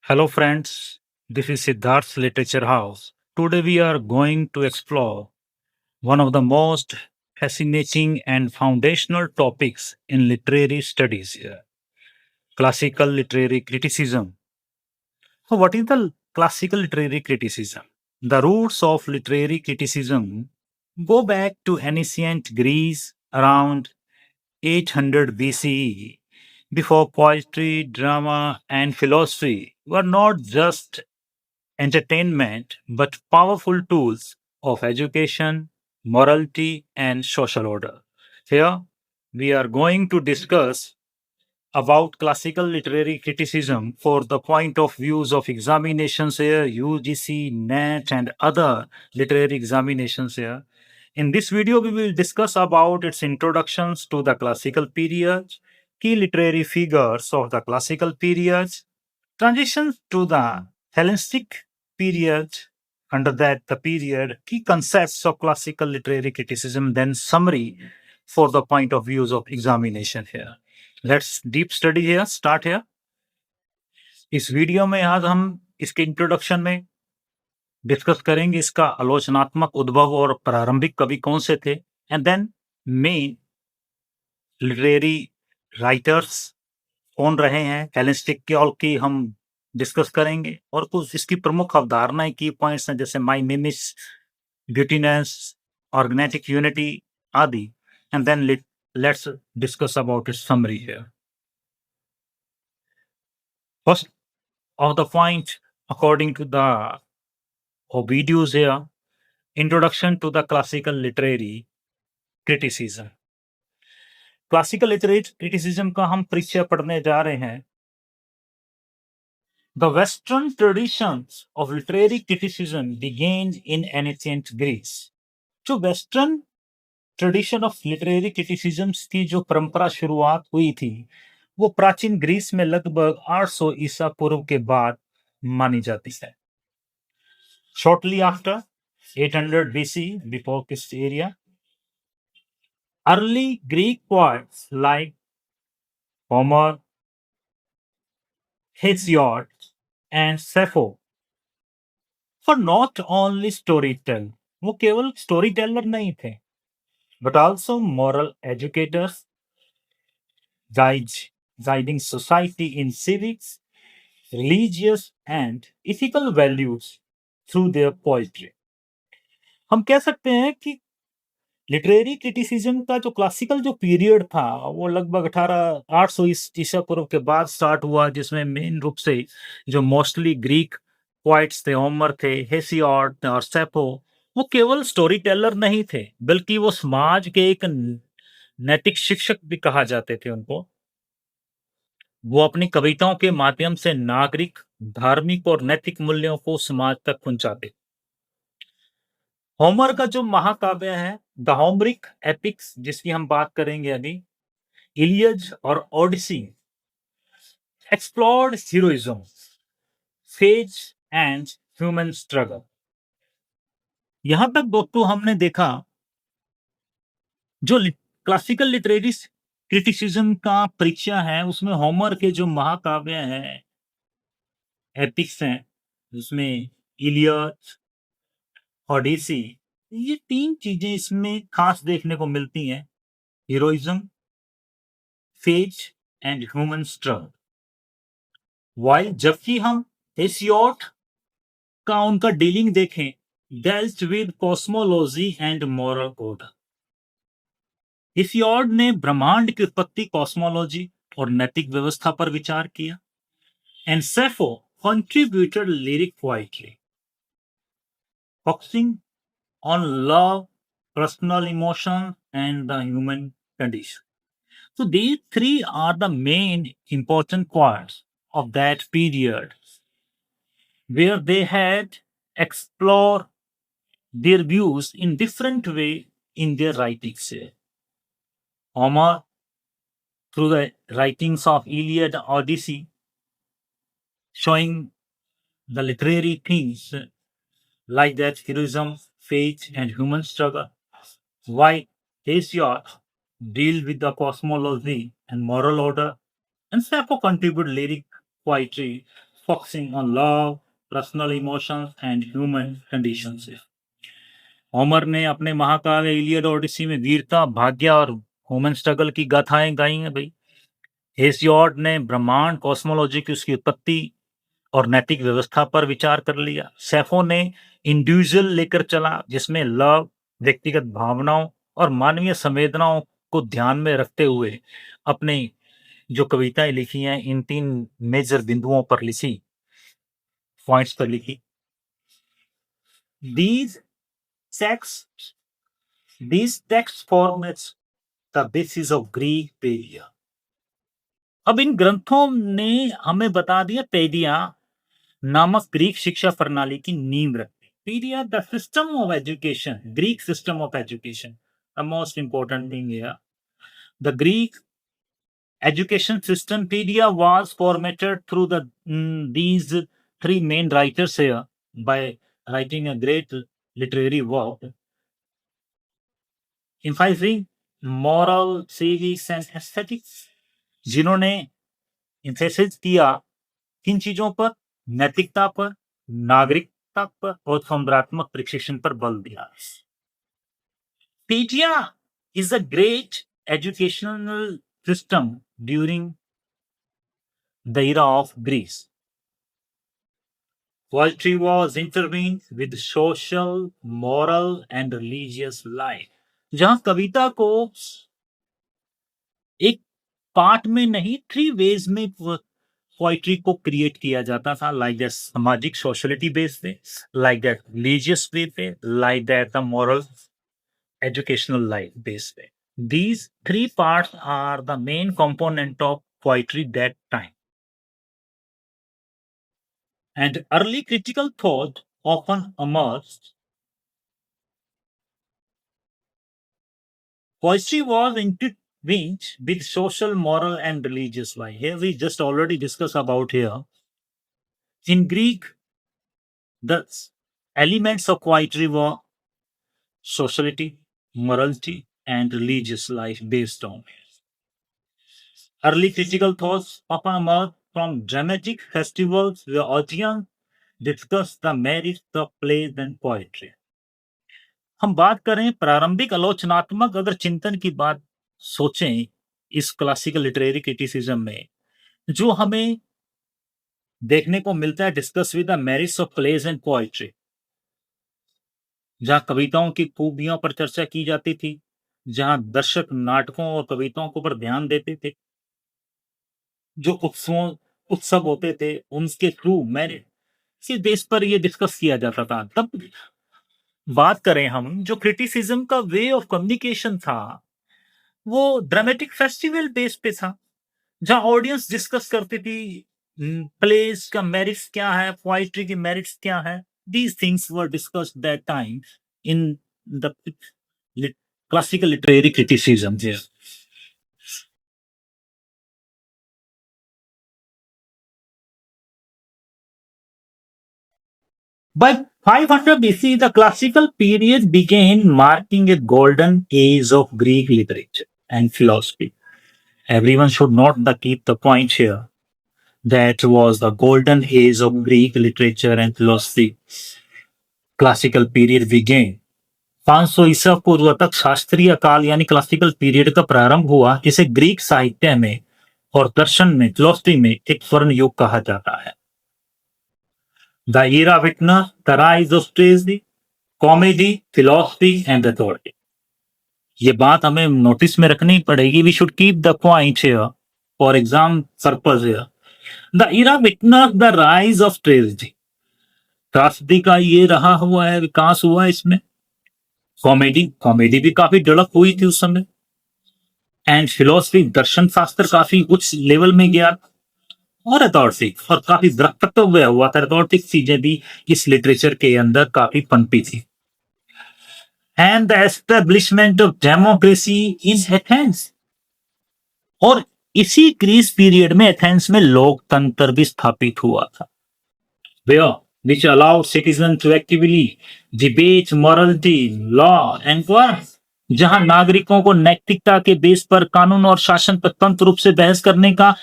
Hello, friends. This is Siddharth's Literature House. Today, we are going to explore one of the most fascinating and foundational topics in literary studies here, classical literary criticism. So, what is the classical literary criticism? The roots of literary criticism go back to ancient Greece around 800 BCE, before poetry, drama, and philosophy were not just entertainment, but powerful tools of education, morality, and social order. Here, we are going to discuss about classical literary criticism for the point of views of examinations here, UGC, NET, and other literary examinations here. In this video, we will discuss about its introductions to the classical period, key literary figures of the classical period, transitions to the Hellenistic period, under that the period, key concepts of classical literary criticism, then summary for the point of views of examination here. Let's deep study here, start here. इस video में आज हम इसके introduction में discuss करेंगे इसका आलोचनात्मक उद्भव और प्रारंभिक कवि कौन से थे and then main literary writers कौन रहे हैं हेलेनिस्टिक की हम डिस्कस करेंगे और कुछ इसकी प्रमुख अवधारणाएं की पॉइंट्स हैं जैसे माइमेमिस ब्यूटीनेस ऑर्गेनेटिक यूनिटी आदि and then let's discuss about its summary here first of the point according to the videos here introduction to the classical literary criticism classical literary criticism का हम परिचय पढ़ने जा रहे हैं The Western traditions of literary criticism began in ancient Greece. जो western tradition of literary criticism की जो परंपरा शुरुआत हुई थी वो प्राचीन ग्रीस में लगभग 800 ईसा पूर्व के बाद मानी जाती है Shortly after 800 BC, before this area, early Greek poets like Homer, Hesiod, and Sappho were not only storytellers, वो केवल स्टोरी टेलर नहीं थे but also moral educators, guiding society in civics, religious, and ethical values through their poetry. हम कह सकते हैं कि literary criticism का जो क्लासिकल जो पीरियड था वो लगभग 800 ईसा पूर्व के बाद स्टार्ट हुआ जिसमें मेन रूप से जो मोस्टली ग्रीक पोइट्स थे होमर थे हेसियोड और सेपो वो केवल स्टोरी टेलर नहीं थे बल्कि वो समाज के एक नैतिक शिक्षक भी कहा जाते थे उनको वो अपनी कविताओं के माध्यम से नागरिक धार्मिक और नैतिक मूल्यों को समाज तक पहुंचाते होमर का जो महाकाव्य है द होमरिक एपिक्स जिसकी हम बात करेंगे अभी इलियड और Odyssey explored heroism phase and human struggle यहां तक दोस्तों हमने देखा जो क्लासिकल लिटरेरी क्रिटिसिज्म का परिचय है उसमें होमर के जो महाकाव्य हैं एपिक्स हैं उसमें इलियड ओडिसी ये तीन चीजें इसमें खास देखने को मिलती हैं heroism phase and human struggle while जबकि हम हेसियोड का उनका डीलिंग देखें dealt with cosmology and moral order Hesiod ने ब्रह्मांड की उत्पत्ति कॉस्मोलॉजी और नैतिक व्यवस्था पर विचार किया and सेफो contributed lyric poetry focusing on love personal emotion and the human condition so these three are the main important parts of that period where they had explored their views in different way in their writings. Homer, through the writings of Iliad and Odyssey, showing the literary themes like that heroism, faith, and human struggle. While Hesiod deal with the cosmology and moral order, and Sappho contribute lyric poetry focusing on love, personal emotions, and human conditions. Homer ने अपने महाकाव्य Iliad और ओडिसी में वीरता, भाग्य और human struggle की गाथाएं गाई हैं भाई। हेसियोड ने ब्रह्मांड कॉस्मोलॉजी की उसकी उत्पत्ति और नैतिक व्यवस्था पर विचार कर लिया। सैफो ने इंडिविजुअल लेकर चला, जिसमें लव, व्यक्तिगत भावनाओं और मानवीय संवेदनाओं को ध्यान में रखते हुए अपने जो कविताएं लिखी हैं इन 3 मेजर बिंदुओं पर लिखी, पॉइंट्स पर लिखी। These texts these texts form the basis of Greek Paideia. अब इन ग्रंथों ने हमें बता दिया पैदिया नामक ग्रीक शिक्षा प्रणाली की नींव रखती। Paideia the system of education, Greek system of education, the most important thing here. The Greek education system pedia was formatted through these 3 main writers here by writing a great literary work emphasizing moral, civics and aesthetics, जिन्होंने emphasis किया किन चीजों पर? नैतिकता पर, नागरिकता पर और सौंदर्यात्मक प्रशिक्षण पर बल दिया। Pedia is a great educational system during the era of Greece. Poetry was intertwined with social, moral and religious life. जहां कविता को एक पार्ट में नहीं 3 वेज में पोइट्री को क्रिएट किया जाता था, लाइक दैट सामाजिक सोशलिटी बेस पे, लाइक दैट रिलीजियस वे पे, like that the moral educational life base way. These 3 parts are the main component of poetry that time. And early critical thought often emerged. Poetry was intertwined with social, moral, and religious life. Here we just already discussed about here. In Greek, the elements of poetry were sociality, morality, and religious life based on it. Early critical thoughts often emerged from dramatic festivals where audience discussed the merits of plays and poetry. हम बात करें प्रारंभिक आलोचनात्मक अगर चिंतन की बात सोचें इस क्लासिकल लिटरेरी क्रिटिसिज्म में, जो हमें देखने को मिलता है discuss with the merits of plays and poetry, जहां कविताओं की खूबियों पर चर्चा की जाती थी, जहां दर्शक नाटकों और कविताओं को पर ध्यान देते थे, जो उत्सव होते थे उनके थ्रू मेरिट के बेस पर ये डिस्कस किया जाता था। तब बात करें हम, जो क्रिटिसिज्म का वे ऑफ कम्युनिकेशन था वो ड्रामेटिक फेस्टिवल बेस पे था, जहां ऑडियंस डिस्कस करती थी प्लेस का मेरिट्स क्या है, पोएट्री की मेरिट्स क्या है। These things were discussed that time in the classical literary criticism here. By 500 BC, the classical period began, marking a golden age of Greek literature and philosophy. Everyone should note keep the point here. That was the golden age of Greek literature and philosophy. Classical period began. 500 ईसा पूर्व तक शास्त्रीय काल यानी classical period का प्रारंभ हुआ, जिसे Greek साहित्य में और दर्शन में, फिलॉसफी में एक स्वर्ण युग कहा जाता है। The era witnessed the rise of tragedy, comedy, philosophy and authority. ये बात हमें नोटिस में रखनी पड़ेगी. We should keep the point here for exam purpose here. The era witnessed the rise of tragedy. त्रासदी का ये रहा हुआ है, विकास हुआ इसमें. कॉमेडी भी काफी डेवलप हुई थी उस समय. एंड फिलोसफी, दर्शन शास्त्र काफी उच्च लेवल में गया. और अथॉरिटी, और काफी वक्तव्य हुआ था. अथॉरिटिक चीजें भी इस लिटरेचर के अंदर काफी पनपी थी. And the establishment of democracy in Athens, और इसी ग्रीस पीरियड में एथेंस में लोकतंत्र भी स्थापित हुआ था. Where which allowed citizens to actively debate morality, law and governance, जहां नागरिकों को नैतिकता के बेस पर कानून और शासन पर स्वतंत्र रूप से बहस करने का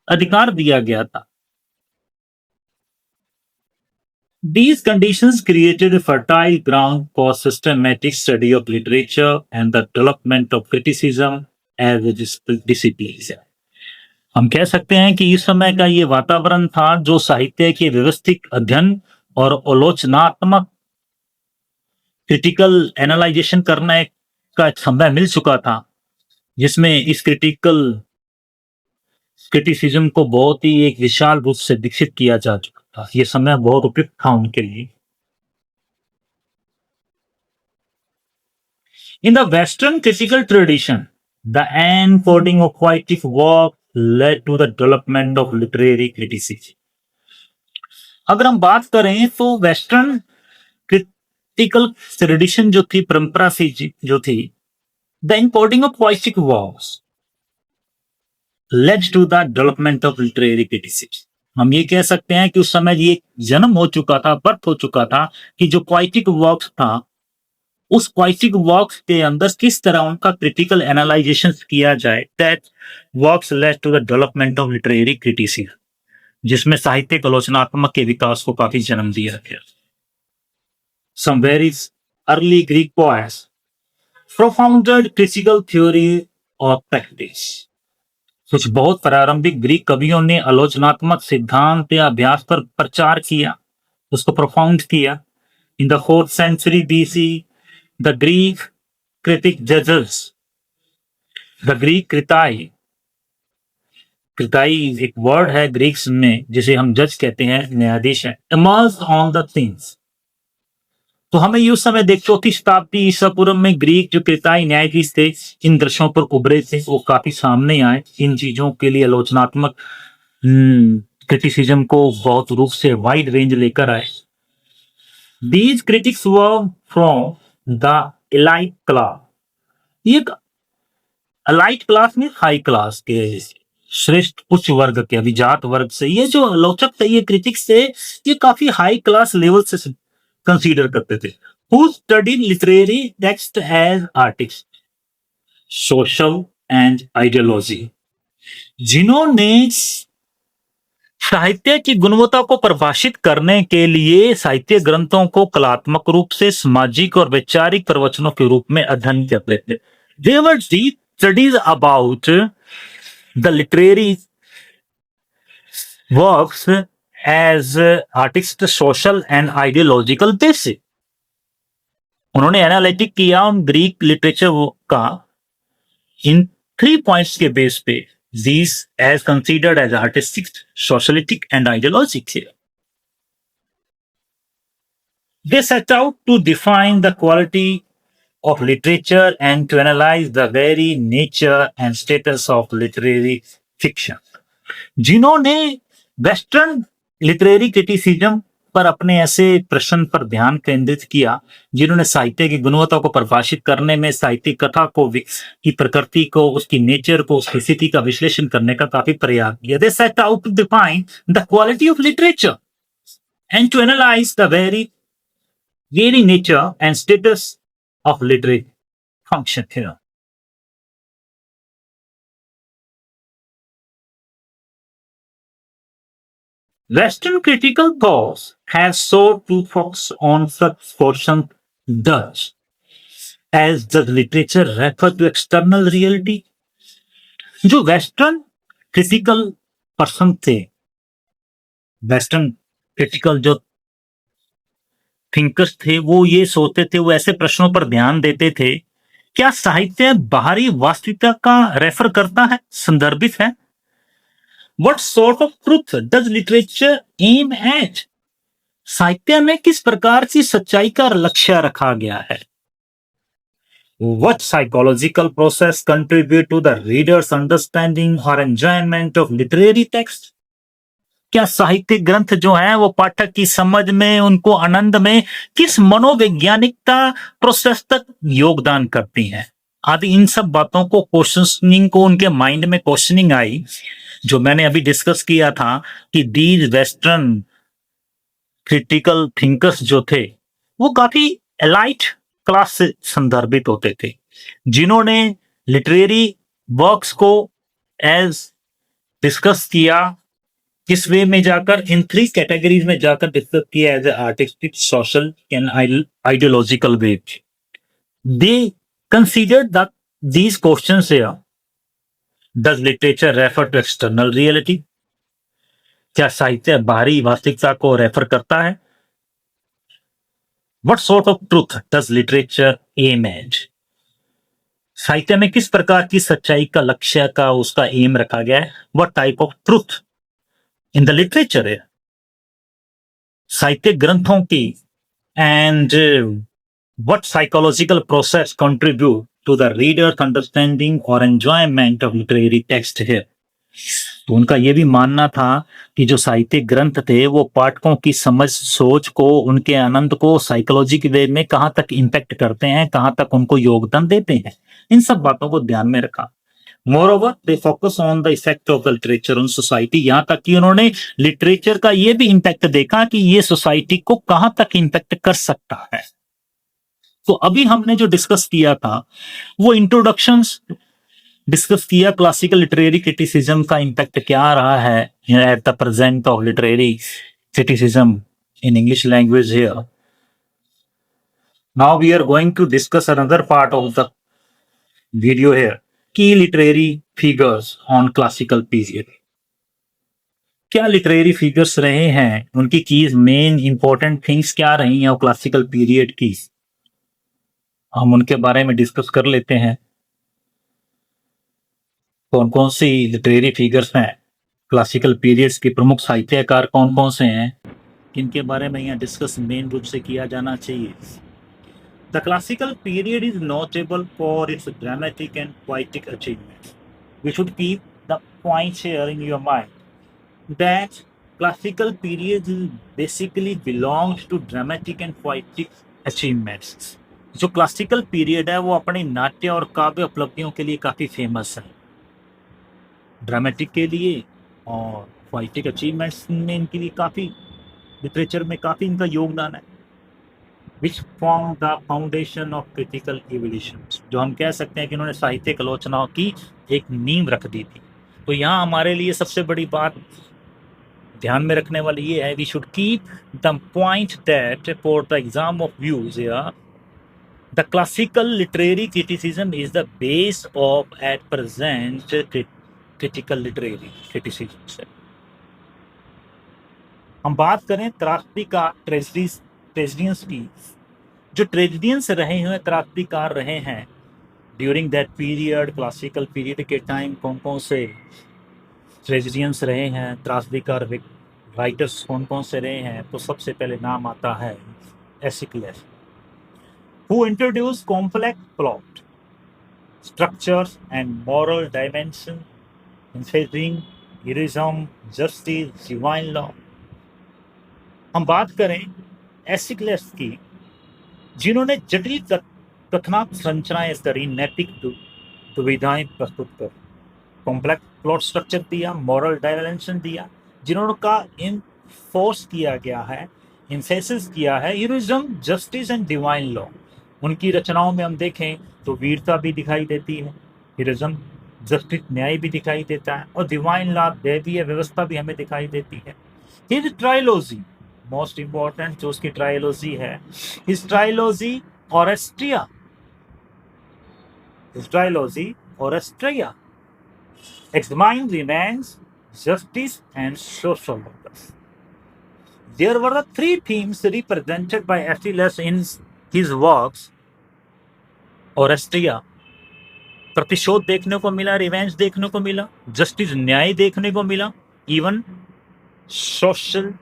अधिकार दिया गया था. These conditions created a fertile ground for systematic study of literature and the development of criticism as a discipline. हम कह सकते हैं कि इस समय का ये वातावरण था जो साहित्य के व्यवस्थित अध्ययन और आलोचनात्मक क्रिटिकल एनालाइजेशन करने का एक समय मिल चुका था, जिसमें इस क्रिटिसिज्म को बहुत ही एक विशाल रूप से विकसित किया जा चुका था। ये समय बहुत उपयुक्त था उनके लिए। In the Western critical tradition, the encoding of poetic work led to the development of literary criticism. अगर हम बात करें तो वेस्टर्न क्रिटिकल ट्रेडिशन जो थी, परंपरा से जो थी, the encoding of poetic works led to the development of literary criticism. हम ये कह सकते हैं कि उस समय ये जन्म हो चुका था, बर्थ हो चुका था कि जो पोएटिक वर्क्स था, उस पोएटिक वर्क्स के अंदर किस तरह उनका क्रिटिकल एनालाइजेशन किया जाए। That works led to the development of literary criticism, जिसमें साहित्यिक आलोचनात्मक के विकास को काफी जन्म दिया गया। Some very early Greek poets propounded critical theory of practice. कुछ बहुत प्रारंभिक ग्रीक कवियों ने आलोचनात्मक सिद्धांत या अभ्यास पर प्रचार किया, उसको प्रोफाउंड किया। In the 4th century BC, the Greek critic judges, the Greek कृताई एक वर्ड है ग्रीक्स में जिसे हम जज कहते हैं, न्यायाधीश है, emerged on the themes. तो हमें ये उस समय देख 4वीं शताब्दी ईसा पूर्व में ग्रीक जो क्रेताई न्यायाधीश थे, इन दृश्यों पर उभरे थे, वो काफी सामने आए। इन चीजों के लिए आलोचनात्मक क्रिटिसिज्म को बहुत रूप से वाइड रेंज लेकर आए। These critics were from the elite class. ये एलाइट क्लास में हाई क्लास के श्रेष्ठ उच्च वर्ग के अभिजात वर्ग से, ये जो आलोचक थे, ये क्रिटिक्स थे, ये काफी हाई क्लास लेवल से कंसीडर करते थे। Who studied literary text as artists, social and ideology. जिन्होंने साहित्य की गुणवत्ता को परिभाषित करने के लिए साहित्य ग्रंथों को कलात्मक रूप से सामाजिक और वैचारिक प्रवचनों के रूप में अध्ययन करते थे। They were deep studies about the literary works as artist, social and ideological basis. उन्होंने एनालिटिक किया उन ग्रीक लिटरेचर का इन 3 पॉइंट्स के बेस पे, these as considered as artistic, socialistic and ideological. They set out to define the quality of literature and to analyze the very nature and status of literary fiction. जिन्होंने western literary criticism पर अपने ऐसे प्रश्न पर ध्यान केंद्रित किया, जिन्होंने साहित्य की गुणवत्ता को परिभाषित करने में साहित्यिक कथा को की प्रकृति को, उसकी नेचर को, उसकी स्थिति का विश्लेषण करने का काफी प्रयास किया। They set out to define the quality of literature and to analyze the very nature and status of literary function here. Western critical thought has sought to focus on such portions thus as the literature refer to external reality. जो western critical person थे, western critical जो thinkers थे, वो ये सोचते थे, वो ऐसे प्रश्नों पर ध्यान देते थे, क्या साहित्य बाहरी वास्तविकता का रेफर करता है, संदर्भित है? What sort of truth does literature aim at? साहित्य में किस प्रकार की सच्चाई का लक्ष्य रखा गया है? What psychological process contribute to the reader's understanding or enjoyment of literary text? क्या साहित्यिक ग्रंथ जो हैं वो पाठक की समझ में, उनको आनंद में किस मनोवैज्ञानिकता प्रोसेस तक योगदान करती हैं? आदि इन सब बातों को क्वेश्चनिंग को उनके माइंड में क्वेश्चनिंग आई, जो मैंने अभी डिस्कस किया था कि दीज वेस्टर्न क्रिटिकल थिंकर्स जो थे वो काफी एलाइट क्लास से संदर्भित होते थे, जिन्होंने लिटरेरी वर्क्स को एज डिस्कस किया किस वे में जाकर इन थ्री कैटेगरीज में जाकर डिस्कस किया as a artistic social and ideological way they considered the these questions here. Does literature refer to external reality? क्या साहित्य बाहरी वास्तविकता को रेफर करता है? What sort of truth does literature aim at? साहित्य में किस प्रकार की सच्चाई का लक्ष्य का उसका एम रखा गया है? What type of truth in the literature है? साहित्य ग्रंथों की and what psychological process contribute to the reader's understanding or enjoyment of literary text here? तो उनका ये भी मानना था कि जो साहित्यिक ग्रंथ थे वो पाठकों की समझ सोच को उनके आनंद को साइकोलॉजी के वे में कहाँ तक इम्पैक्ट करते हैं, कहाँ तक उनको योगदान देते हैं, इन सब बातों को ध्यान में रखा। Moreover they focus on the effect of the literature on society, यहां तक कि उन्होंने लिटरेचर का ये भी इम्पैक्ट देखा कि ये सोसाइटी को कहां तक इम्पैक्ट कर सकता है। तो अभी हमने जो डिस्कस किया था वो इंट्रोडक्शंस डिस्कस किया, क्लासिकल लिटरेरी क्रिटिसिज्म का इम्पैक्ट क्या रहा है at the present of literary criticism in English language here. Now we are going to discuss another part of the video here, की literary figures on classical period. क्या literary figures रहे हैं, उनकी keys main important things क्या रही हैं और classical period की, हम उनके बारे में डिस्कस कर लेते हैं। कौन कौन सी लिटरेरी फिगर्स हैं, क्लासिकल पीरियड्स के प्रमुख साहित्यकार कौन कौन से हैं, किनके बारे में यहाँ डिस्कस मेन रूप से किया जाना चाहिए। The classical period is notable for its dramatic and poetic achievements. We should keep the points here in your mind that classical period basically belongs to dramatic and poetic achievements. जो classical period है वो अपने नाट्य और काव्य उपलब्धियों के लिए काफी फेमस है, ड्रामेटिक के लिए और पोएटिक अचीवमेंट्स में इनके लिए काफ़ी लिटरेचर में काफ़ी इनका योगदान है। Which form the foundation of critical evolution, जो हम कह सकते हैं कि उन्होंने साहित्यिक आलोचनाओं की एक नींव रख दी थी। तो यहाँ हमारे लिए सबसे बड़ी बात ध्यान में रखने वाली ये है, we should keep the point that for the exam of views the classical literary criticism is the base of at present critical literary criticism से। हम बात करें त्रासदीकार ट्रेजेडियंस की, जो ट्रेजेडियंस रहे हुए त्रासदीकार रहे हैं during that period, classical period के टाइम कौन कौन से ट्रेजेडियंस रहे हैं, त्रासदीकार राइटर्स कौन कौन से रहे हैं। तो सबसे पहले नाम आता है Aeschylus, who introduce complex plot structures and moral dimension emphasizing heroism, justice, divine law। हम बात करें एसिक्लेस की, जिन्होंने जटिल कथनात्मक संरचनाएं स्तरीय नैतिक दुविधाएं प्रस्तुत कर कॉम्प्लेक्स प्लॉट स्ट्रक्चर दिया, मॉरल डायमेंशन दिया, जिन्होंने का इन्फोर्स किया गया है, इम्फेसिस किया है heroism, justice and divine law. उनकी रचनाओं में हम देखें तो वीरता भी दिखाई देती है, हीरोइज्म जस्टिस न्याय भी दिखाई देता है, और डिवाइन लॉ दैवीय व्यवस्था भी हमें दिखाई देती है। हिज ट्रायलॉजी मोस्ट इंपॉर्टेंट जो उसकी ट्रायलॉजी है, his trilogy Oresteia, his trilogy Oresteia examine remains, justice and social workers. There were the three themes represented by Achilles in his works. ऑरेस्ट्रिया, प्रतिशोध देखने को मिला, रिवेंज देखने को मिला, जस्टिस न्याय देखने को मिला, इवन सोशल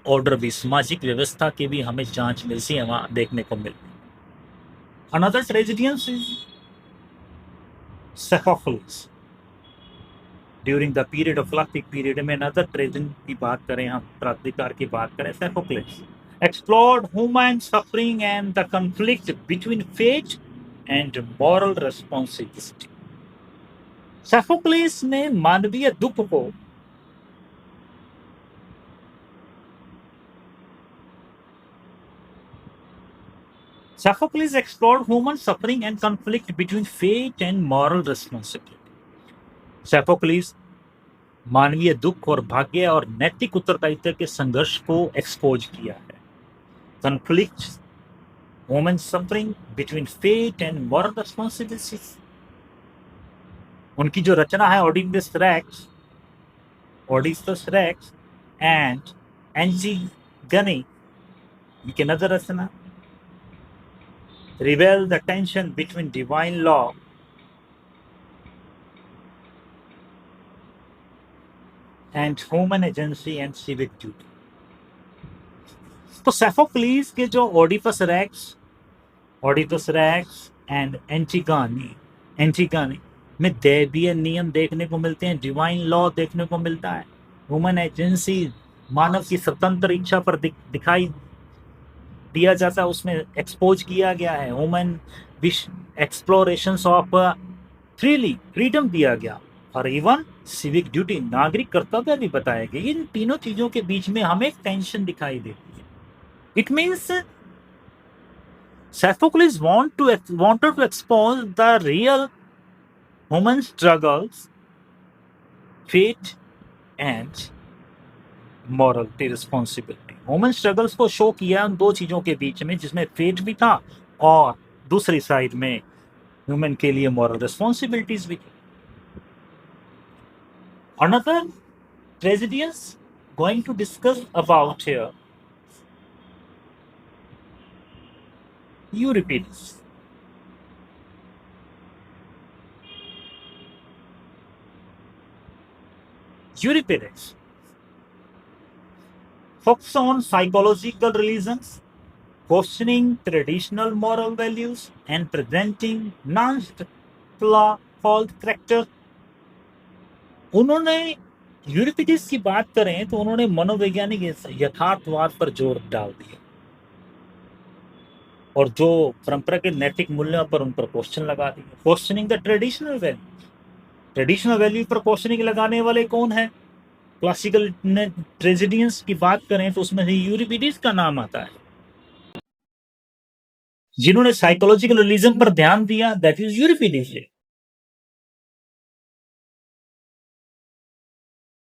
ऑर्डर भी, सामाजिक व्यवस्था की भी हमें जांच मिलती है, वहां देखने को मिलती। Another tragedian Sophocles during the period of classic period में अनदर ट्रेजेडी की बात करें, हम प्राधिकार की बात करें, सेफोक्लिस explored human suffering and the conflict between fate and moral responsibility। सेफोक्लिस ने मानवीय दुख को Sophocles explored human suffering and conflict between fate and moral responsibility। Sophocles मानवीय दुख और भाग्य और नैतिक उत्तरदायित्व के संघर्ष को एक्सपोज किया है। Conflict, human suffering between fate and moral responsibilities. उनकी जो रचना है ओडिपस रेक्स एंड एंटीगनी, की नजर रचना reveal the tension between divine law and human agency and civic duty। तो सेफोक्लीज के जो ओडिपस रेक्स एंड एंटीगानी में दैवीय नियम देखने को मिलते हैं, डिवाइन लॉ देखने को मिलता है, ह्यूमन एजेंसी मानव की स्वतंत्र इच्छा पर दिखाई दिया जाता है, उसमें एक्सपोज किया गया है। Human wish exploration of freedom दिया गया, और इवन सिविक ड्यूटी, नागरिक कर्तव्य भी बताया गया। इन तीनों चीजों के बीच में हमें टेंशन दिखाई देती है। It means Sophocles wanted to expose the real human struggles, fate and morality responsibility। Human struggles को शो किया उन दो चीजों के बीच में, जिसमें फेट भी था और दूसरी साइड में ह्यूमन के लिए मॉरल रिस्पॉन्सिबिलिटीज भी थी। Another tragedies going to discuss about here, Euripides। Euripides focus on psychological reasons, questioning traditional moral values and presenting non-flawed character। उन्होंने यूरिपिडिस की बात करें तो उन्होंने मनोवैज्ञानिक यथार्थवाद पर जोर डाल दिया, और जो परंपरा के नैतिक मूल्यों पर उन पर क्वेश्चन लगा दिया। क्वेश्चनिंग द ट्रेडिशनल वैल्यू पर क्वेश्चनिंग लगाने वाले कौन है? क्लासिकल ट्रेजेडियंस की बात करें तो उसमें यूरिपिडिस का नाम आता है, जिन्होंने साइकोलॉजिकल रिलीजन पर ध्यान दिया, that is Euripides.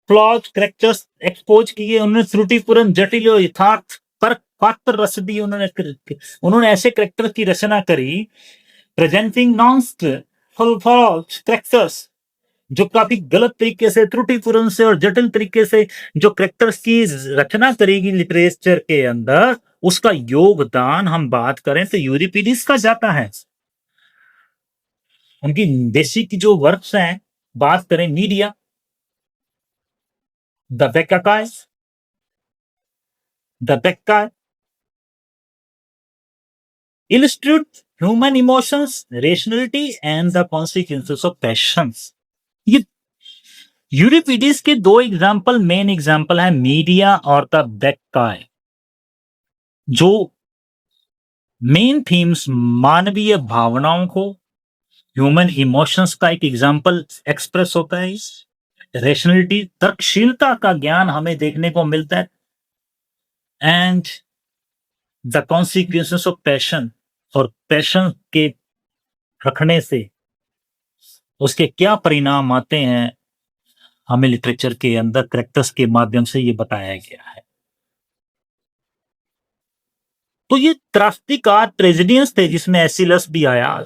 Flaws characters expose किए उन्होंने, त्रुटिपूर्ण, जटिल और यथार्थ पर पात्र रस दी उन्होंने ऐसे कैरेक्टर की रचना करी, प्रेजेंटिंग फॉल्स कैरेक्टर्स, जो काफी गलत तरीके से, त्रुटिपूर्ण से और जटिल तरीके से जो कैरेक्टर्स की रचना करेगी लिटरेचर के अंदर, उसका योगदान हम बात करें तो यूरिपिडिस का जाता है। उनकी बेसिक जो वर्क्स हैं, बात करें Medea, the Bacchae illustrate human emotions, rationality and the consequences of passions। ये यूरिपिडिस के दो मेन एग्जाम्पल है, मीडिया और द बेक्काई, जो मेन थीम्स मानवीय भावनाओं को, ह्यूमन इमोशंस का एक एग्जाम्पल एक्सप्रेस होता है। रेशनलिटी, तर्कशीलता का ज्ञान हमें देखने को मिलता है, and the consequences of passion, और पैशन के रखने से उसके क्या परिणाम आते हैं, हमें लिटरेचर के अंदर कैरेक्टर्स के माध्यम से ये बताया गया है। तो ये त्रास्तिकार ट्रेजेडियंस थे, जिसमें एसिलस भी आया,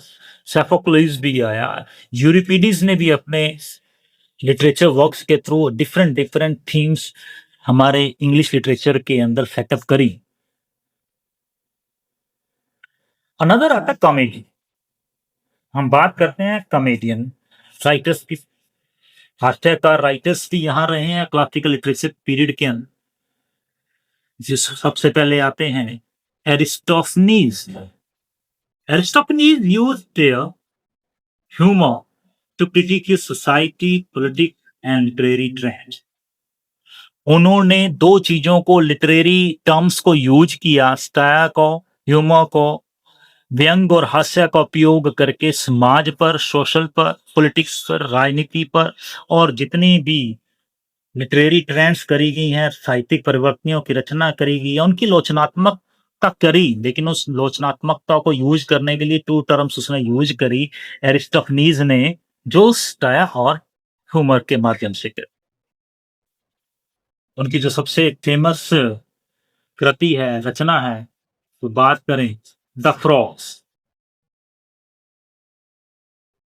सोफोक्लिस भी आया, यूरिपिडिस ने भी अपने लिटरेचर वर्क्स के थ्रू डिफरेंट थीम्स हमारे इंग्लिश लिटरेचर के अंदर सेटअप करी। अनदर आता कॉमेडी। हम बात करते हैं कॉमेडियन राइटर्स की, हास्यकार राइटर्स भी यहाँ रहे हैं क्लासिकल लिटरेचर पीरियड के अंदर। जिस सबसे पहले आते हैं Aristophanes. Aristophanes used their humour to critic society, politics and literary trends. उन्होंने दो चीजों को, लिटरेरी टर्म्स को यूज किया, स्टायर को, ह्यूमर को, व्यंग और हास्य का उपयोग करके समाज पर, सोशल पर, पॉलिटिक्स पर, राजनीति पर, और जितनी भी लिटरेरी ट्रेंड्स करी गई हैं, साहित्यिक परिवर्तनों की रचना करी गई है, उनकी लोचनात्मकता करी। लेकिन उस लोचनात्मकता को यूज करने के लिए टू टर्म्स उसने यूज करी एरिस्टोफनीज ने, जो स्टायर और ह्यूमर के माध्यम से करी। उनकी जो सबसे फेमस कृति है, रचना है, तो बात करें द फ्रॉग्स।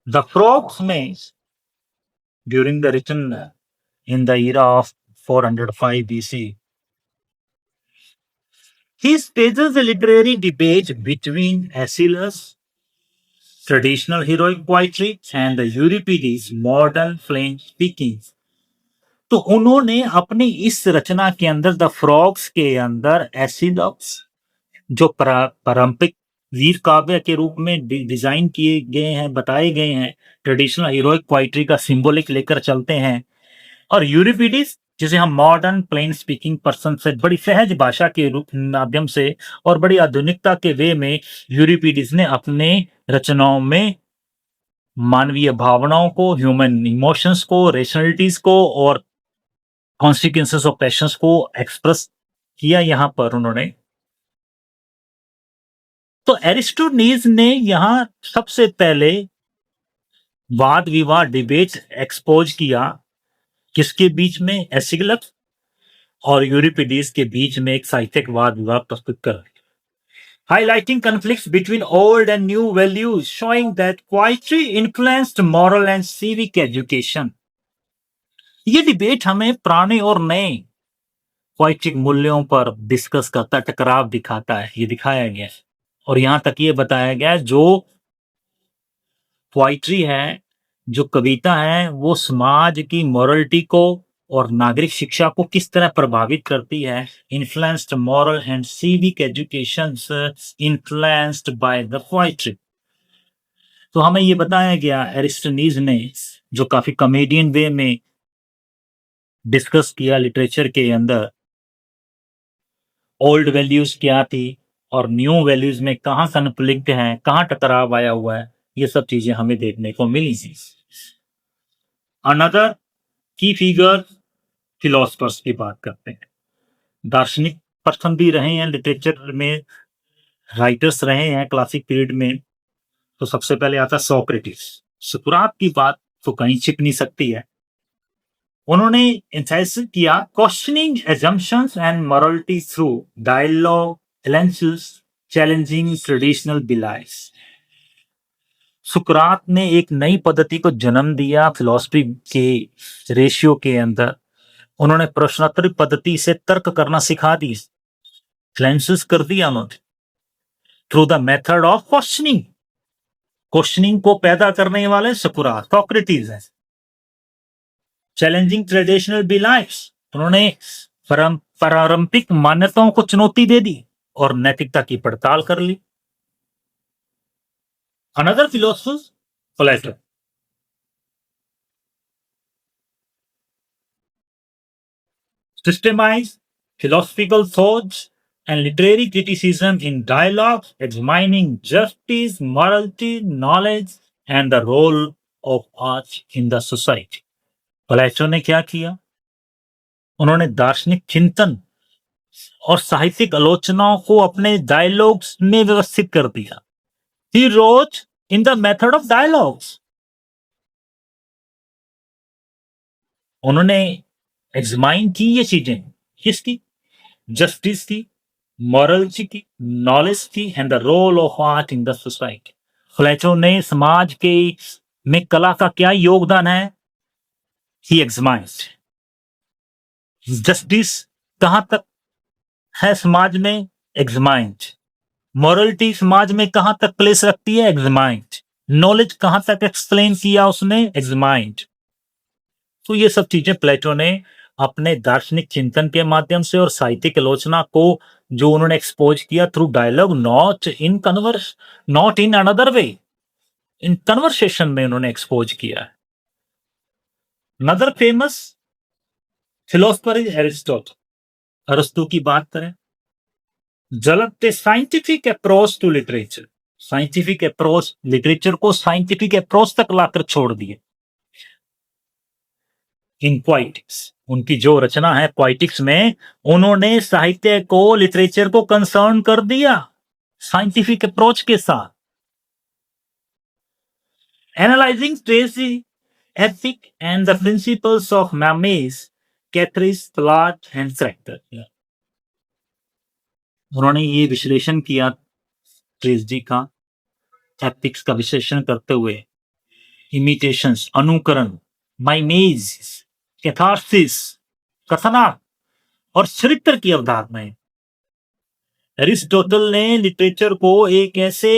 द फ्रॉग्स में during the written in the era of 405 BC, he stages a literary debate between Aeschylus, traditional heroic poetry, and the Euripides, modern plain speaking। तो उन्होंने अपनी इस रचना के अंदर द फ्रॉग्स के अंदर एसिलस जो पारंपरिक वीर काव्य के रूप में डिजाइन किए गए हैं, बताए गए हैं, ट्रेडिशनल हीरोइक पोइट्री का सिंबॉलिक लेकर चलते हैं, और यूरिपिडिस जिसे हम मॉडर्न प्लेन स्पीकिंग पर्सन से बड़ी सहज भाषा के रूप माध्यम से और बड़ी आधुनिकता के वे में यूरिपिडिस ने अपने रचनाओं में मानवीय भावनाओं को, ह्यूमन इमोशंस को, रेशनलिटीज को और कॉन्सिक्वेंसेस ऑफ पैशंस को एक्सप्रेस किया यहां पर उन्होंने। तो एरिस्टोनीज ने यहां सबसे पहले वाद विवाद डिबेट एक्सपोज किया, किसके बीच में? एसिगलस और यूरिपिडीज के बीच में एक साहित्यिक वाद विवाद प्रस्तुत कर, highlighting conflicts between old and new values, showing that poetry influenced moral and civic education। ये डिबेट हमें पुराने और नए पोइट्रिक मूल्यों पर डिस्कस करता, टकराव दिखाता है, ये दिखाया गया है। और यहां तक ये बताया गया है जो पोइट्री है, जो कविता है, वो समाज की मॉरलिटी को और नागरिक शिक्षा को किस तरह प्रभावित करती है। Influenced moral and civic education influenced by the poetry. तो हमें ये बताया गया एरिस्टोनीज ने, जो काफी कॉमेडियन वे में डिस्कस किया लिटरेचर के अंदर, ओल्ड वैल्यूज क्या थी और न्यू वैल्यूज में कहाँ कन्फ्लिक्ट है, कहाँ टकराव आया हुआ है, ये सब चीजें हमें देखने को मिली थी। अनदर की फिगर फिलोसफर्स की बात करते हैं, दार्शनिक पर्सन भी रहे हैं लिटरेचर में, राइटर्स रहे हैं क्लासिक पीरियड में। तो सबसे पहले आता है सोक्रेटिस। सुकरात की बात तो कहीं छिप नहीं सकती है। उन्होंने इंसाइस किया questioning assumptions and morality through dialogue, analysis, challenging traditional beliefs. सुकरात ने एक नई पद्धति को जन्म दिया फिलॉसफी के रेशियो के अंदर। उन्होंने प्रश्नोत्तरी पद्धति से तर्क करना सिखा दी, क्लेंसिस कर दिया उन्होंने, through the method of questioning. Questioning को पैदा करने वाले सुकरात, सोक्रेटिस है। चैलेंजिंग ट्रेडिशनल बिलाइफ्स, उन्होंने पारंपरिक मान्यताओं को चुनौती दे दी और नैतिकता की पड़ताल कर ली। Another philosopher Plato. Systemize philosophical thoughts and literary criticism in dialogue, examining justice, morality, knowledge, and the role of art in the society। प्लेटो ने क्या किया? उन्होंने दार्शनिक चिंतन और साहित्यिक आलोचनाओं को अपने डायलॉग्स में व्यवस्थित कर दिया। He wrote in the method of dialogues। उन्होंने एग्जामाइन की ये चीजें, किसकी? जस्टिस की, मॉरलिटी की, नॉलेज की, and the role of art in the society. Plato ने समाज के में कला का क्या योगदान है, ही एग्जामाइन्ड। जस्टिस कहां तक है समाज में, एग्जामाइन्ड। मॉरलिटी समाज में कहां तक प्लेस रखती है, एग्जामाइन्ड। नॉलेज कहां तक एक्सप्लेन किया उसने, एग्जामाइन्ड। तो ये सब चीजें प्लेटो ने अपने दार्शनिक चिंतन के माध्यम से और साहित्यिक आलोचना को जो उन्होंने एक्सपोज किया through dialogue, not in another way, in conversation में उन्होंने एक्सपोज किया है। Another famous philosopher is Aristotle. अरस्तु की बात करें, जलते scientific approach to literature, scientific approach, literature को साइंटिफिक अप्रोच तक लाकर छोड़ दिए। इन पोइटिक्स, उनकी जो रचना है पोइटिक्स में, उन्होंने साहित्य को, लिटरेचर को कंसर्न कर दिया साइंटिफिक अप्रोच के साथ। एनालाइजिंग ट्रेसी ethic and the principles of mimesis catharsis, plot and character. उन्होंने ये विश्लेषण किया ट्रेजेडी का, एपिक्स का विश्लेषण करते हुए इमिटेशंस, अनुकरण, माइमेज, कैथारसिस, कथनाक और चरित्र की अवधारणाएं। एरिस्टोटल ने लिटरेचर को एक ऐसे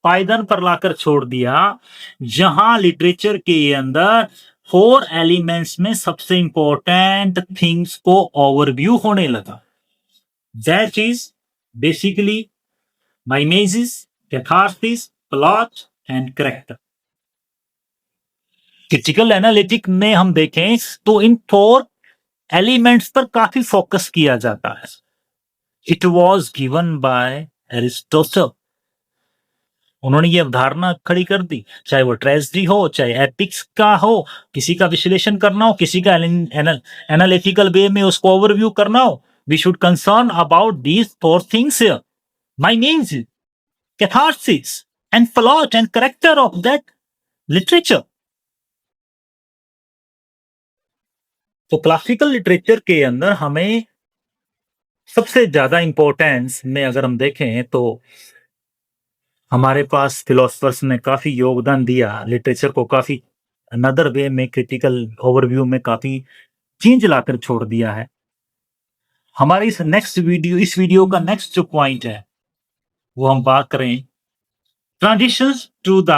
पायदान पर लाकर छोड़ दिया जहां लिटरेचर के अंदर 4 एलिमेंट्स में सबसे इंपॉर्टेंट थिंग्स को ओवरव्यू होने लगा। That is basically mimesis, catharsis, plot and character. Critical analytic में हम देखें तो इन 4 एलिमेंट्स पर काफी फोकस किया जाता है। It was given bye Aristotle. उन्होंने ये अवधारणा खड़ी कर दी, चाहे वो ट्रेजेडी हो, चाहे एपिक्स का हो, किसी का विश्लेषण करना हो, किसी का एनालिटिकल वे में उसको ओवरव्यू करना हो, we should concern about these 4 things here, mimesis, catharsis and plot and character of that literature. तो क्लासिकल लिटरेचर के अंदर हमें सबसे ज्यादा इंपॉर्टेंस में अगर हम देखें तो हमारे पास फिलोसफर्स ने काफी योगदान दिया, लिटरेचर को काफी अनदर वे में, क्रिटिकल ओवरव्यू में काफी चेंज लाकर छोड़ दिया है। हमारी इस वीडियो का नेक्स्ट जो पॉइंट है वो हम बात करें transitions to the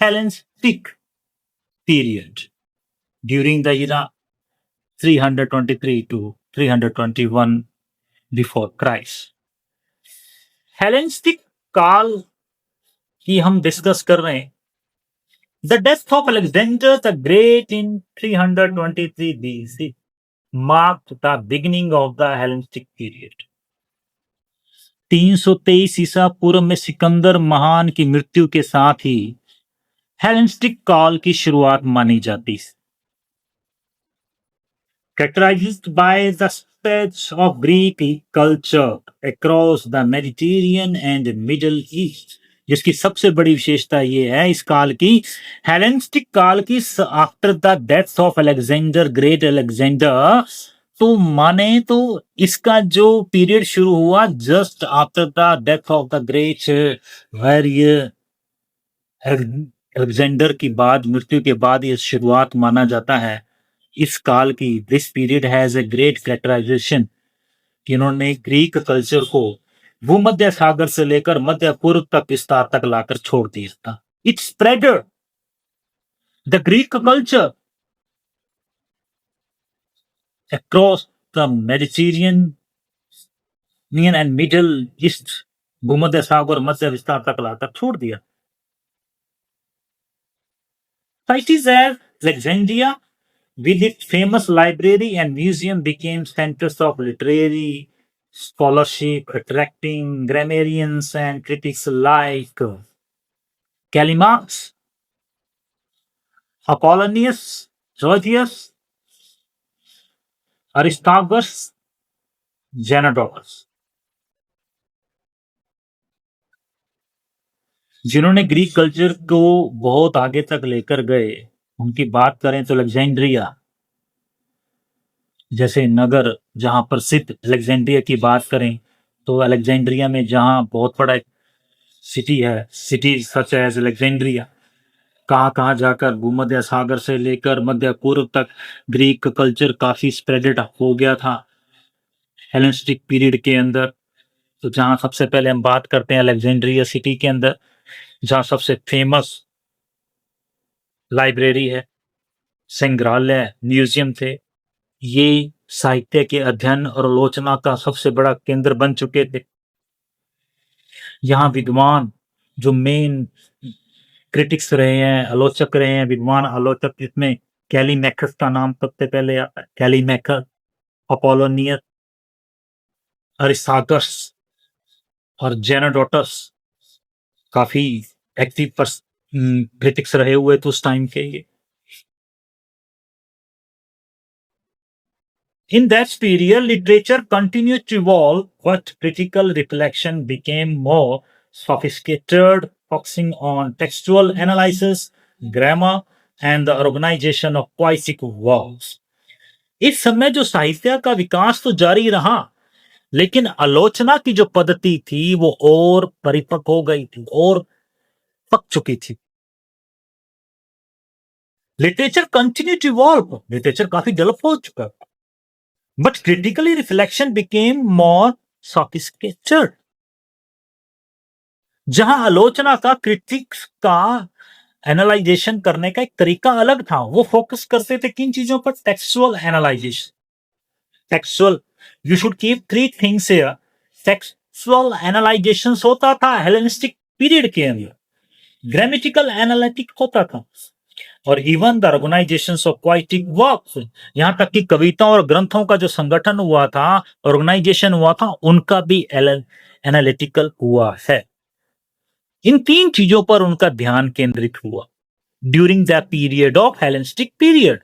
Hellenistic period during the era 323 to 321 before Christ. Hellenistic काल की हम डिस्कस कर रहे हैं। The death of Alexander the Great in 323 BC marked the beginning of the Hellenistic period। 323 ईसा पूर्व में सिकंदर महान की मृत्यु के साथ ही हेलेनिस्टिक काल की शुरुआत मानी जाती है। Characterized by the spread of Greek culture across the Mediterranean and Middle East, जिसकी सबसे बड़ी विशेषता ये है इस काल की, हेलेनिस्टिक काल की, after the death of Alexander, great Alexander, तो माने तो इसका जो पीरियड शुरू हुआ just after the death of the great Alexander की बाद, मृत्यु के बाद ये शुरुआत माना जाता है इस काल की। This period has a great characterisation कि इन्होंने ग्रीक कल्चर को भूमध्य सागर से लेकर मध्य पूर्व तक विस्तार तक लाकर छोड़ दिया था। It spread the Greek culture across the Mediterranean and middle east, भूमध्य सागर मध्य विस्तार तक लाकर छोड़ दिया। Cities as Alexandria with its famous library and museum became centers of literary scholarship, attracting grammarians and critics like Callimax, Apollonius, Zosius, Aristarchus, Xenodotus, जिन्होंने Greek culture को बहुत आगे तक लेकर गए। उनकी बात करें तो अलेक्जेंड्रिया जैसे नगर, जहां प्रसिद्ध अलेक्जेंड्रिया की बात करें तो अलेक्जेंड्रिया में जहां बहुत बड़ा सिटी है, सिटी सच एज अलेक्जेंड्रिया, कहाँ जाकर भूमध्य सागर से लेकर मध्य पूर्व तक ग्रीक कल्चर काफी स्प्रेडेड हो गया था हेलेनिस्टिक पीरियड के अंदर। तो जहां सबसे पहले हम बात करते हैं अलेक्जेंड्रिया सिटी के अंदर, जहां सबसे फेमस लाइब्रेरी है, संग्रहालय, म्यूजियम थे, ये साहित्य के अध्ययन और आलोचना का सबसे बड़ा केंद्र बन चुके थे। यहाँ विद्वान जो मेन क्रिटिक्स रहे हैं, आलोचक रहे हैं, विद्वान आलोचक, जिसमें कैलीमैकस का नाम सबसे पहले आता है। कैलीमैकस, अपोलोनियस, अरिस्टार्कस और जेनोडोटस काफी एक्टिव क्रिटिक्स रहे हुए थे उस टाइम के। ये In that period, literature continued to evolve, but critical reflection became more sophisticated, focusing on textual analysis, grammar, and the organization of poetic works. इस समय जो साहित्य का विकास तो जारी रहा, लेकिन आलोचना की जो पद्धति थी वो और परिपक्व हो गई थी और पक चुकी थी। Literature continue to evolve, literature काफी डेवलप हो चुका, but critically reflection became more sophisticated. जहां आलोचना का, क्रिटिक्स का एनालाइजेशन करने का एक तरीका अलग था। वो फोकस करते थे किन चीजों पर? Textual analysation. Textual, you should keep three things here. Textual analysation होता था हेलेनिस्टिक पीरियड के अंदर, ग्रामेटिकल एनालिटिक होता था, और even the organisation of poetic works, यहां तक कि कविताओं और ग्रंथों का जो संगठन हुआ था, ऑर्गेनाइजेशन हुआ था, उनका भी एनालिटिकल हुआ है। इन तीन चीजों पर उनका ध्यान केंद्रित हुआ during the period of Hellenistic period.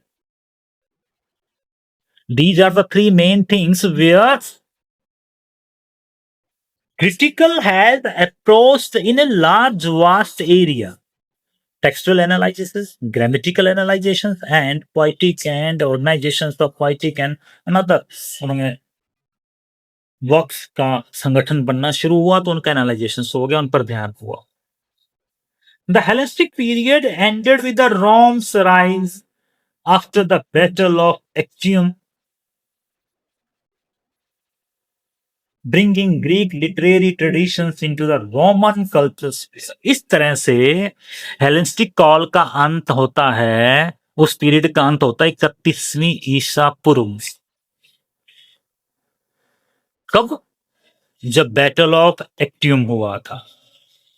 These are the three main things where critical has approached in a large vast area: textual analysis, grammatical analysis, and poetic and organizations of poetic and another उन्होंने works का संगठन बनना शुरू हुआ, तो उनका analysation हो गया, उन पर ध्यान हुआ। The Hellenistic period ended with the Rome's rise after the Battle of Actium, bringing Greek literary traditions into the Roman culture space। इस तरह से हेलेनिस्टिक कॉल का अंत होता है, उस पीरियड का अंत होता है 31वीं ईसा पूर्व में। कब? जब बैटल ऑफ एक्टियम हुआ था,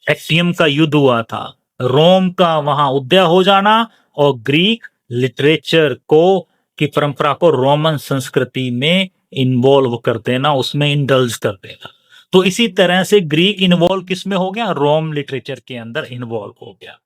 एक्टियम का युद्ध हुआ था, रोम का वहां उदय हो जाना और ग्रीक लिटरेचर को की परंपरा को रोमन संस्कृति में इन्वॉल्व कर देना, उसमें इंडल्ज कर देना। तो इसी तरह से ग्रीक इन्वॉल्व किस में हो गया? रोम लिटरेचर के अंदर इन्वॉल्व हो गया।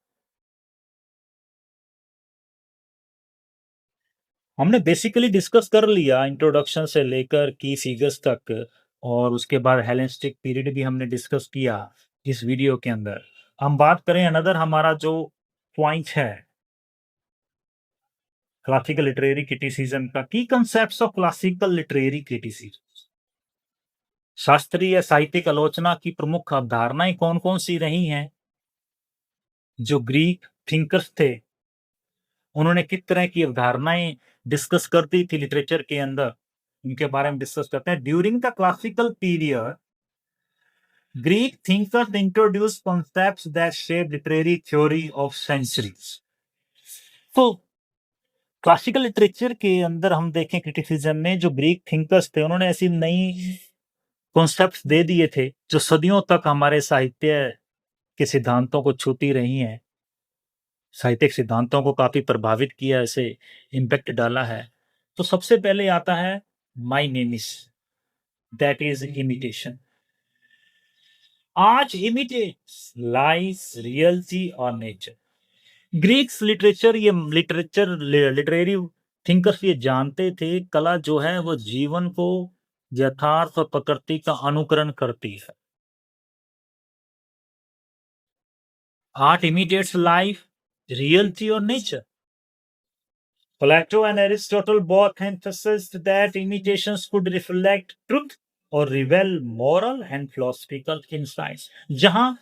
हमने बेसिकली डिस्कस कर लिया इंट्रोडक्शन से लेकर की फिगर्स तक, और उसके बाद हेलेनिस्टिक पीरियड भी हमने डिस्कस किया इस वीडियो के अंदर। हम बात करें अनदर हमारा जो पॉइंट है क्लासिकल लिटरेरी क्रिटिसिज्म का, की concepts of classical literary criticism. शास्त्रीय साहित्यिक आलोचना की प्रमुख अवधारणाएं कौन कौन सी रही हैं? जो ग्रीक थिंकर्स थे, उन्होंने किस तरह की अवधारणाएं डिस्कस करती थी लिटरेचर के अंदर, उनके बारे में डिस्कस करते हैं। During the classical period, Greek thinkers introduced concepts that shaped literary theory of centuries। तो क्लासिकल लिटरेचर के अंदर हम देखें क्रिटिसिज्म में, जो ग्रीक थिंकर्स थे, उन्होंने ऐसी नई कॉन्सेप्ट्स दे दिए थे जो सदियों तक हमारे साहित्य के सिद्धांतों को छूती रही हैं, साहित्यिक सिद्धांतों को काफी प्रभावित किया, ऐसे इम्पैक्ट डाला है। तो सबसे पहले आता है माई नेमिस, दैट इज इमिटेशन। आज इमिटेट्स लाइस, रियलिटी और नेचर। ग्रीक्स लिटरेचर, ये लिटरेचर लिटरेरी थिंकर्स ये जानते थे कला जो है वो जीवन को, यथार्थ और प्रकृति का अनुकरण करती है। आर्ट इमिटेट्स लाइफ, रियलिटी और nature. Plato and Aristotle both emphasized that imitations could reflect truth or reveal moral and philosophical insights। जहां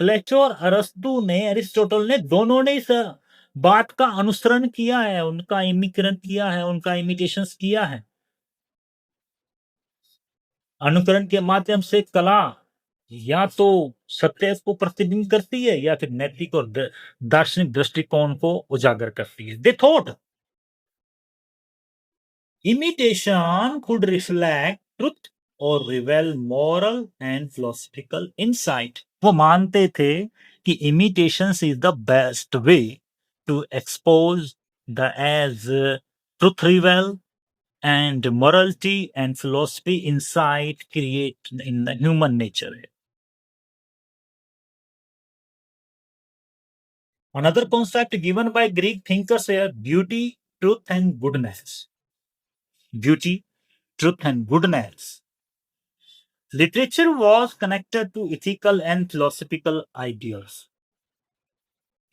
प्लेटो और अरस्तु ने, अरिस्टोटल ने, दोनों ने इस बात का अनुसरण किया है, उनका इमिकरण किया है, उनका इमिटेशन किया है। अनुकरण के माध्यम से कला या तो सत्य को प्रतिबिंब करती है या फिर नैतिक और दार्शनिक दृष्टिकोण को उजागर करती है। They thought imitation could reflect truth or reveal moral and philosophical insight। वो मानते थे कि imitations is the best way to expose the as truth reveal and morality and philosophy insight create in the human nature। Another concept given by Greek thinkers here: beauty, truth and goodness। Beauty, truth and goodness. Literature was connected to ethical and philosophical ideals.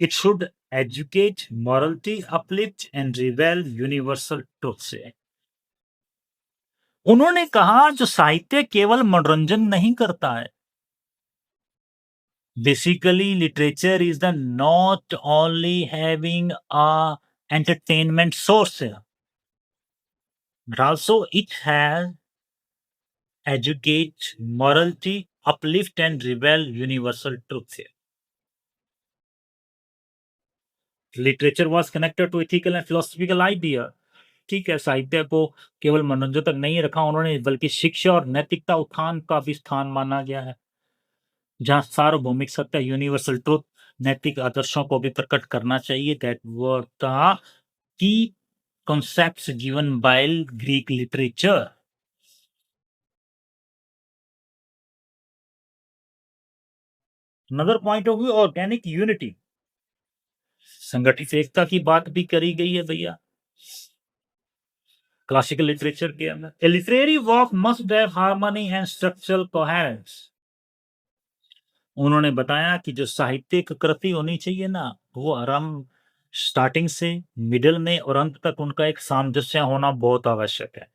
It should educate, morality, uplift, and reveal universal truths। उन्होंने कहा जो साहित्य केवल मनोरंजन नहीं करता है। Basically, literature is the not only having a entertainment source, but also it has educate, morality, uplift and reveal universal truths here. Literature was connected to ethical and philosophical idea. ठीक है, साहित्य को केवल मनोरंजन तक नहीं रखा उन्होंने बल्कि शिक्षा और नैतिकता उत्थान का भी स्थान माना गया है। जहाँ सार्वभौमिक सत्य यूनिवर्सल ट्रुथ नैतिक आदर्शों को भी प्रकट करना चाहिए that were the key concepts given by Greek literature. Another point of view, organic unity. संगठित एकता की बात भी करी गई है भैया क्लासिकल लिटरेचर के अंदर a literary work must have harmony and structural coherence उन्होंने बताया कि जो साहित्यिक कृति होनी चाहिए ना वो आरंभ स्टार्टिंग से मिडिल में और अंत तक उनका एक सामंजस्य होना बहुत आवश्यक है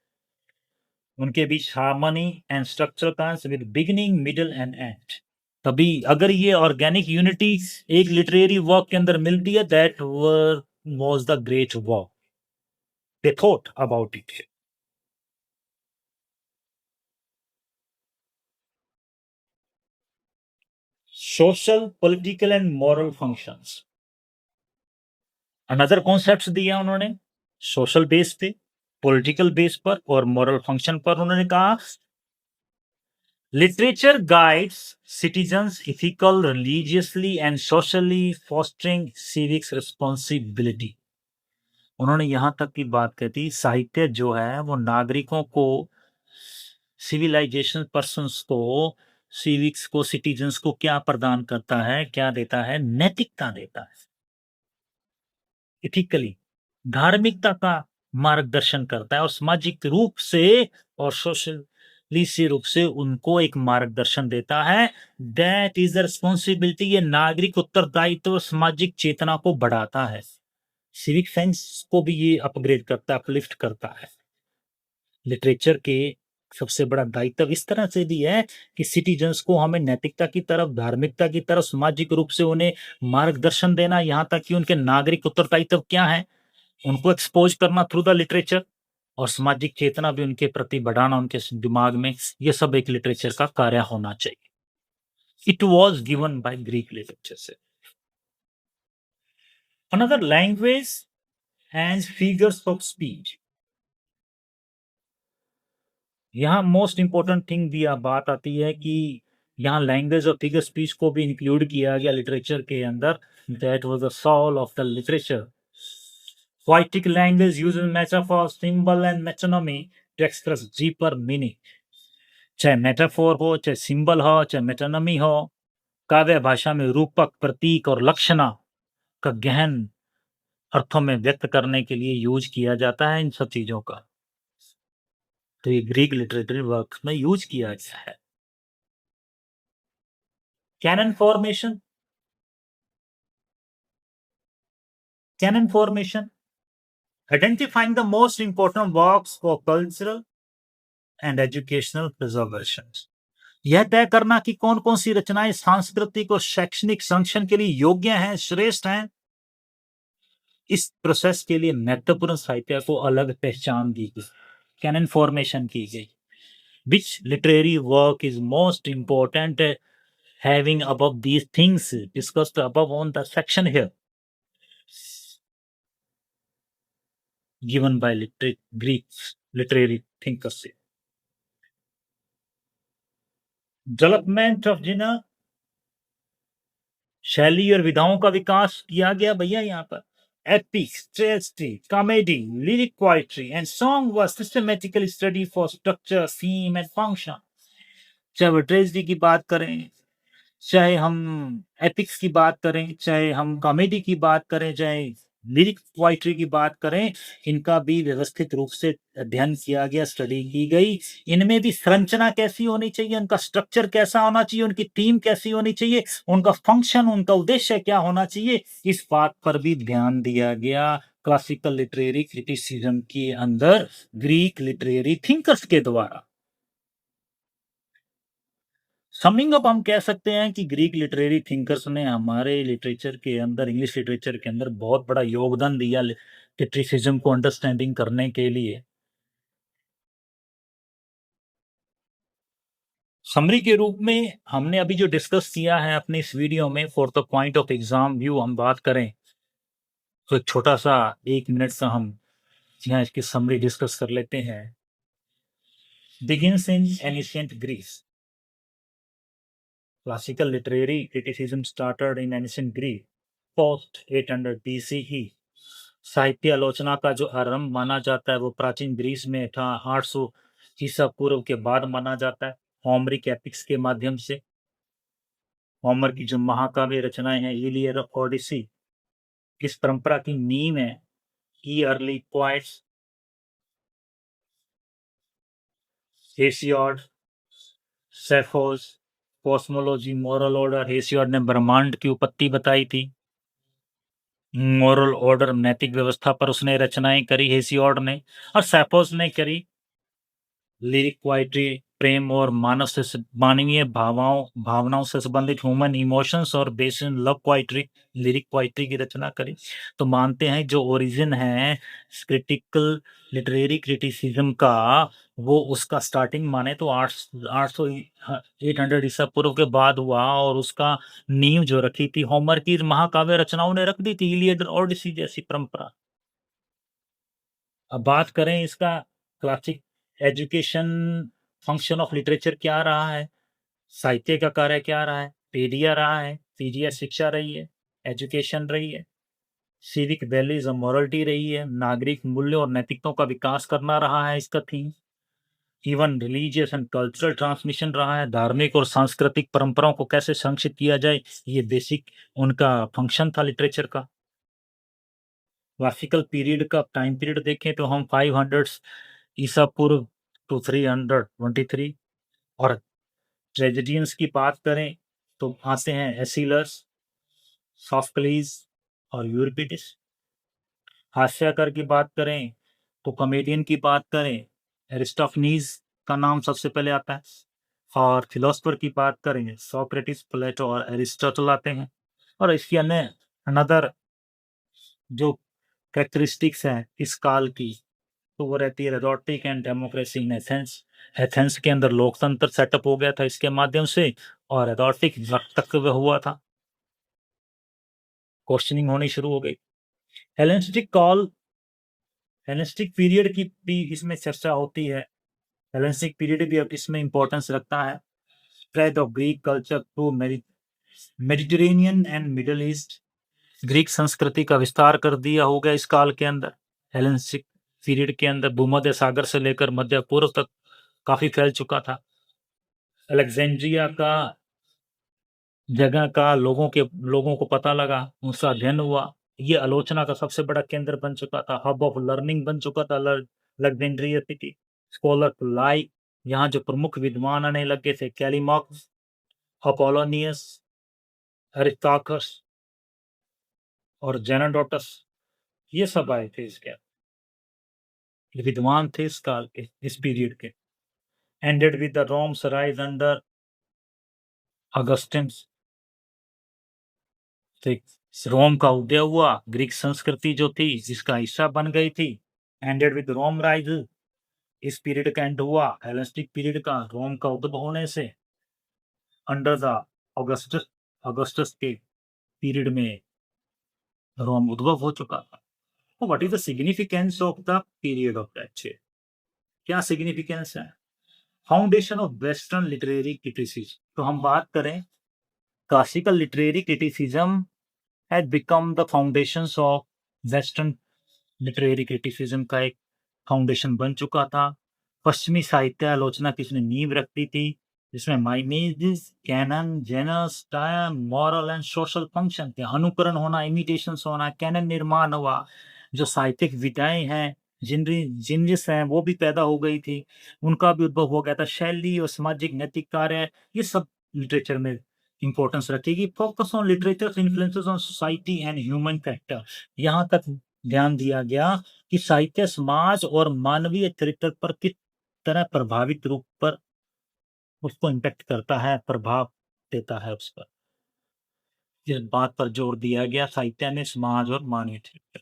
उनके बीच harmony and structural coherence with beginning middle and end तभी अगर ये ऑर्गेनिक यूनिटी एक लिटरेरी वर्क के अंदर मिलती है that was the great work they thought about it social political and moral functions another concepts दिया उन्होंने सोशल बेस पे पॉलिटिकल बेस पर और मॉरल फंक्शन पर उन्होंने कहा literature guides citizens ethical religiously and socially fostering civics responsibility उन्होंने यहां तक की बात कही थी साहित्य जो है वो नागरिकों को सिविलाइजेशन पर्सन्स को सिविक्स को सिटीजन्स को क्या प्रदान करता है क्या देता है नैतिकता देता है इथिकली धार्मिकता का मार्गदर्शन करता है और सामाजिक रूप से और सोशली से रूप से उनको एक मार्गदर्शन देता है दैट इज द रिस्पॉन्सिबिलिटी ये नागरिक उत्तरदायित्व और सामाजिक चेतना को बढ़ाता है सिविक सेंस को भी ये अपग्रेड करता है अपलिफ्ट करता है लिटरेचर के सबसे बड़ा दायित्व इस तरह से भी है कि सिटीजन्स को हमें नैतिकता की तरफ धार्मिकता की तरफ सामाजिक रूप से उन्हें मार्गदर्शन देना यहाँ तक कि उनके नागरिक उत्तरदायित्व क्या है उनको एक्सपोज करना थ्रू द लिटरेचर और सामाजिक चेतना भी उनके प्रति बढ़ाना उनके दिमाग में ये सब एक लिटरेचर का कार्य होना चाहिए it was given by Greek literature से another language and figures of speech यहाँ मोस्ट इंपॉर्टेंट थिंग भी आप बात आती है कि यहाँ लैंग्वेज और फिगर स्पीच को भी इंक्लूड किया गया लिटरेचर के अंदर that was the soul of the literature poetic language uses metaphor symbol and metonymy to express deeper meaning चाहे मेटाफोर हो चाहे सिंबल हो चाहे मेटोनमी हो काव्य भाषा में रूपक प्रतीक और लक्षणा का गहन अर्थों में व्यक्त करने के लिए यूज किया जाता है इन सब चीजों का तो ये ग्रीक लिटरेचर वर्क में यूज किया गया है canon formation canon formation identifying the most important works for cultural and educational preservation यह तय करना कि कौन कौन सी रचनाएं सांस्कृतिक और शैक्षणिक संरक्षण के लिए योग्य हैं श्रेष्ठ हैं इस प्रोसेस के लिए महत्वपूर्ण साहित्य को अलग पहचान दी गई कैनन फॉर्मेशन की गई which literary work is most important having above these things discussed above on the section here given by Greek literary thinkers development of genre शैली और विधाओं का विकास किया गया भैया यहाँ पर epics, tragedy, comedy, lyric poetry, and song was systematically studied for structure, theme, and function. चाहे वो ट्रेजिडी की बात करें चाहे हम एपिक्स की बात करें चाहे हम कॉमेडी की बात करें चाहे लिरिक पोइट्री की बात करें इनका भी व्यवस्थित रूप से अध्ययन किया गया स्टडी की गई इनमें भी संरचना कैसी होनी चाहिए उनका स्ट्रक्चर कैसा होना चाहिए उनकी थीम कैसी होनी चाहिए उनका फंक्शन उनका उद्देश्य क्या होना चाहिए इस बात पर भी ध्यान दिया गया क्लासिकल लिटरेरी क्रिटिसिज्म के अंदर ग्रीक लिटरेरी थिंकर्स के द्वारा। समिंग अप हम कह सकते हैं कि ग्रीक लिटरेरी थिंकर्स ने हमारे लिटरेचर के अंदर, इंग्लिश लिटरेचर के अंदर बहुत बड़ा योगदान दिया क्रिटिसिज्म को अंडरस्टैंडिंग करने के लिए। समरी के रूप में हमने अभी जो डिस्कस किया है अपने इस वीडियो में, for the point of exam view हम बात करें तो एक छोटा सा 1 मिनट का हम यहाँ इसकी समरी डिस्कस कर लेते हैं। Begins in ancient Greece. Classical literary criticism started in ancient Greece post 800 BCE। साहित्य आलोचना का जो आरंभ माना जाता है वो प्राचीन ग्रीस में था, 800 ईसा पूर्व के बाद माना जाता है, होमरिक एपिक्स के माध्यम से। होमर की जो महाकाव्य रचनाएं हैं, इलियड और ओडिसी, इस परंपरा की नींव है ई early poets Hesiod, Sappho, cosmology, moral order. Hesiod ने ब्रह्मांड की उत्पत्ति बताई थी। मोरल ऑर्डर, नैतिक व्यवस्था पर उसने रचनाएं करी हेसियोड ने। और सेफोस ने करी लिरिक पोएट्री, प्रेम और मानवीय भावनाओं से संबंधित ह्यूमन इमोशंस और based in love poetry, lyric poetry की रचना करी। तो मानते हैं जो ओरिजिन है क्रिटिकल लिटरेरी क्रिटिसिज्म का, वो उसका स्टार्टिंग माने तो 800 ईसा पूर्व के बाद हुआ, और उसका नींव जो रखी थी होमर की महाकाव्य रचनाओं ने रख दी थी, इलियड और ओडिसी जैसी परंपरा। अब बात करें इसका classic education function of literature क्या रहा है, साहित्य का कार्य क्या रहा है। पीडिया रहा है, पीडिया शिक्षा रही है, एजुकेशन रही है, सिविक वैल्यूज और मॉरलिटी रही है, नागरिक मूल्यों और नैतिकताओं का विकास करना रहा है इसका theme. Even religious and cultural transmission रहा है, धार्मिक और सांस्कृतिक परंपराओं को कैसे संरक्षित किया जाए, ये बेसिक उनका फंक्शन था लिटरेचर का। क्लासिकल पीरियड का टाइम पीरियड देखें तो हम 500 ईसा पूर्व टू 323, और ट्रेजेडियंस की बात करें तो आते हैं एसिलस, सॉफ्कलीज और यूरिपिडिस। हास्यकार की बात करें तो कॉमेडियन की बात करें, एरिस्टोफनीज का नाम सबसे पहले आता है। और फिलोसफर की बात करें, सोक्रेटिस, प्लेटो और एरिस्टोटल आते हैं। और इसकी अन्य अनदर जो कैरेक्टरिस्टिक्स हैं इस काल की, तो वो रहती है rhetoric and democracy in Athens. Athens के अंदर लोकतंत्र सेटअप हो गया था इसके माध्यम से, और रेटोरिक वक्तव्य हुआ था, क्वेश्चनिंग होनी शुरू हो गई। हेलेनिस्टिक कॉल, हेलेनिस्टिक पीरियड की भी इसमें चर्चा होती है। हेलेनिस्टिक पीरियड भी अब इसमें इंपॉर्टेंस रखता है। Spread of Greek culture through Mediterranean and middle east. Greek संस्कृति का विस्तार कर दिया हो गया इस काल के अंदर। हेलेनिस्टिक पीरियड के अंदर भूमध्य सागर से लेकर मध्य पूर्व तक काफी फैल चुका था। अलेक्जेंड्रिया का जगह का लोगों को पता लगा, उसका अध्ययन हुआ। ये आलोचना का सबसे बड़ा केंद्र बन चुका था, हब ऑफ लर्निंग बन चुका था अलेक्जेंड्रिया सिटी। स्कॉलर लाइक, यहाँ जो प्रमुख विद्वान आने लगे थे, कैलिमॉक्स, अपोलोनियस, अरिस्टार्कस और जेनोडोटस, ये सब आए थे इसके, विद्वान थे इस काल के, इस पीरियड के। Ended with the Rome's rise under Augustine. Rome का उदय हुआ, ग्रीक संस्कृति जो थी जिसका हिस्सा बन गई थी। एंडेड विद रोम राइज, इस पीरियड का एंड हुआ हेलेनिस्टिक पीरियड का, रोम का उद्भव होने से। अंडर द ऑगस्टस, ऑगस्टस के पीरियड में रोम उद्भव हो चुका था। तो what is the significance of the period of that? क्या सिग्निफिकेंस है? Foundation of western literary criticism. तो हम बात करें, classical literary criticism had become the foundations of western literary criticism का एक फाउंडेशन बन चुका था। पश्चिमी साहित्य आलोचना की इसने नींव रख दी थी, जिसमें mimesis, canon, genres, time, moral and social function थे। अनुकरण होना, इमिटेशंस होना, कैनन निर्माण हुआ, जो साहित्यिक विधाएं हैं, जिनरिस हैं, वो भी पैदा हो गई थी, उनका भी उद्भव हो गया था। शैली और सामाजिक नैतिक कार्य, ये सब लिटरेचर में इंपॉर्टेंस रखेगी। Focus on literature influences on society and human factor, यहाँ तक ध्यान दिया गया कि साहित्य समाज और मानवीय चरित्र पर किस तरह प्रभावित रूप पर उसको इम्पैक्ट करता है, प्रभाव देता है उस पर। इस बात पर जोर दिया गया साहित्य ने समाज और मानवीय चरित्र।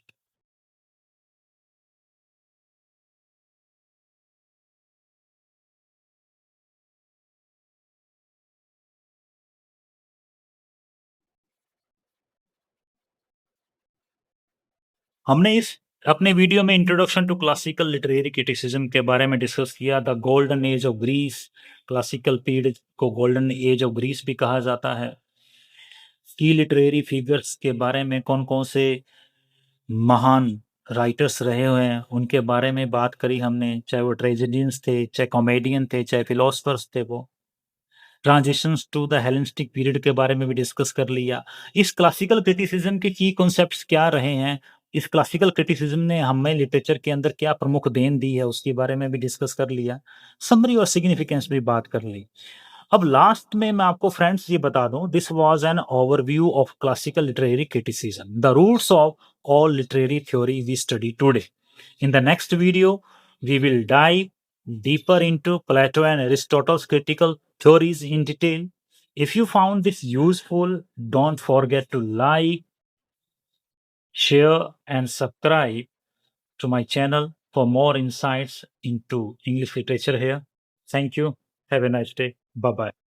हमने इस अपने वीडियो में introduction to classical literary criticism के बारे में डिस्कस किया। The golden age of Greece, classical period को गोल्डन एज ऑफ ग्रीस भी कहा जाता है। की लिटरेरी फिगर्स के बारे में कौन कौन से महान राइटर्स रहे हुए हैं उनके बारे में बात करी हमने, चाहे वो ट्रेजेडियंस थे, चाहे कॉमेडियन थे, चाहे फिलोसफर्स थे। वो transitions to the Hellenistic period के बारे में भी डिस्कस कर लिया। इस क्लासिकल क्रिटिसिज्म के की कॉन्सेप्ट्स क्या रहे हैं, इस क्लासिकल क्रिटिसिज्म ने हमें लिटरेचर के अंदर क्या प्रमुख देन दी है उसके बारे में भी डिस्कस कर लिया। समरी और सिग्निफिकेंस भी बात कर ली। अब लास्ट में मैं आपको फ्रेंड्स ये बता दूं, this was an overview of classical literary criticism, the roots of all literary theory we study today. In the next video, we will dive deeper into Plato and Aristotle's critical theories in detail. If you found this useful, don't forget to like, share, and subscribe to my channel for more insights into English literature here. Thank you. Have a nice day. Bye bye.